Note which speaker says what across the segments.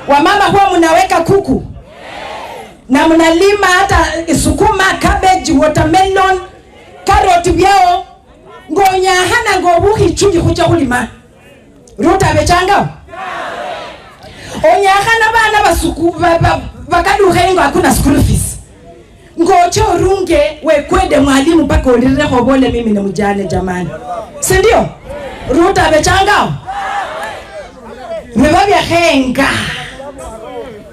Speaker 1: Wamama huwa mnaweka kuku. Na mnalima hata sukuma, cabbage, watermelon, carrot byao. Ngonya hana ngobuhi chuji kuja kulima. Ruto abechanga. Onya hana bana basuku bakaduhengo hakuna school fees. Ngocho runge wekwede mwalimu paka ulirire hobole mimi ni mjane jamani. Si ndio? Ruto abechanga. Mebabya henga.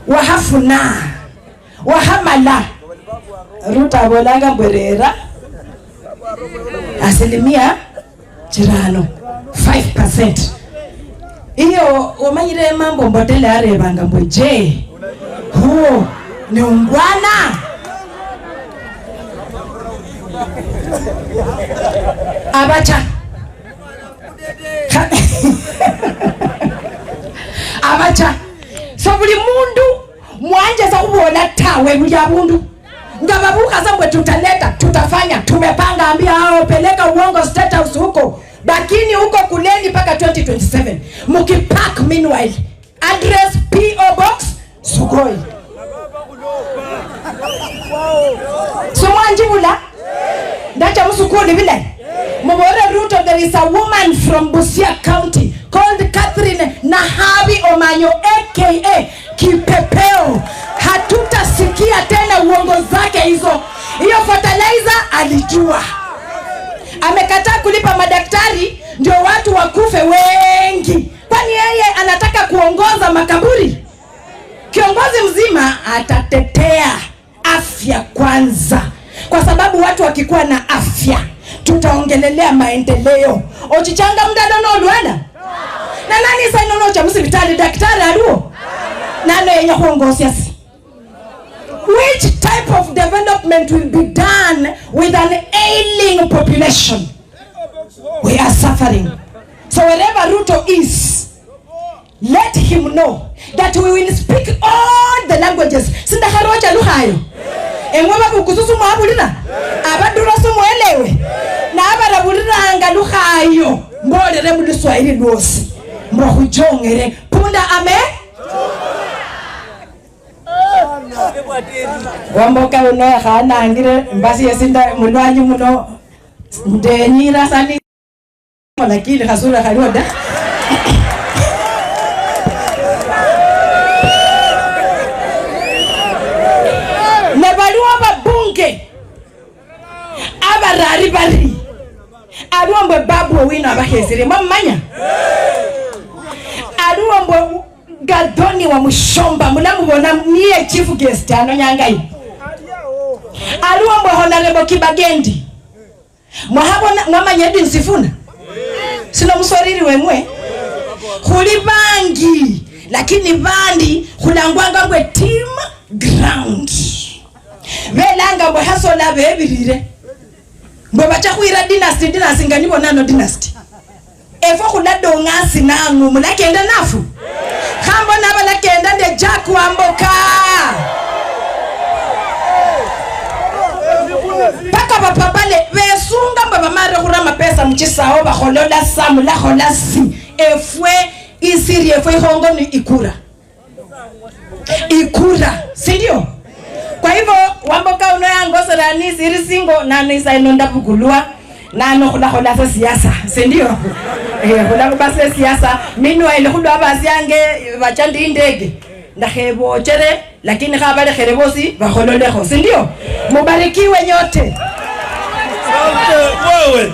Speaker 1: Wahafuna. Wahamala. Ruto abolanga mbwerera. Asilimia jirano 5%. Iyo umanyire mambo mbotele arebanga mbweje. Huo ni ungwana. Abacha. Abacha. So buli mundu mwanje za kubona tawe buli abundu. Ngababuka zambwe tutaleta, tutafanya, tumepanga ambia hao peleka uongo State House huko. Bakini huko kuleni paka 2027. Mukipack meanwhile. Address P.O. Box Sugoi. Sumwanjibula. Ndacha musukuni vile. Mumore Ruto, there is a woman from Busia County called Catherine Nahabi Omanyo aka Kipepeo. Hatutasikia tena uongo zake hizo. Hiyo fertilizer alijua. Amekataa kulipa madaktari ndio watu wakufe wengi. Kwani yeye anataka kuongoza makaburi? Kiongozi mzima atatetea afya kwanza. Kwa sababu watu wakikuwa na afya tutaongelelea maendeleo. Ochichanga mdano olwana? Na nani sasa nono cha msibitali daktari aluo? Nano yenye kuongoza si? Which type of development will be done with an ailing population? We are suffering. So wherever Ruto is, let him know that we will speak all the languages. Sinda haroja luhayo. Engwaba bukususu mwabulina. Abadura sumwelewe. Na abarabulina anga luhayo. Mbole remudu Swahili luosi. Mbohujongere. Punda ame? Wamboka unoya khana angire mbasi yesinda mulwanyi muno ndenyira sani lakini khasura khaliwada nebaliwa babunge abarari bari aluombe babu wina abahezire mamanya aluombe Gadoni wa Mushomba mulamubona niye chief guest ano nyangai aluombe honorable Kibagendi mwahabona mwamanyedi nsifuna sino muswariri wemwe khuli bangi lakini bandi khulangwanga ngwe team ground belanga bwe hasola bebirire mbo bacha khwira dynasty nganyibo nano dynasty efo khulado ngasi nangu mulakenda nafu khambo nabalakenda nde Jack Wamboka paka bapapale besunga mbabamare khurama pesa mchisao bakholola samu la kholasi efwe isiri efwe hongo ni ikura sindio? Kwa hivyo Wamboka unoyangosera ni siri singo nano isainonda bugulwa nano khula siasa sindio? Khula base siasa minwa ile khulwa abasiyange bachandi indege ndakhebo chere lakini khabale kherebosi bakhololekho sindio? Mubarikiwe nyote. Wewe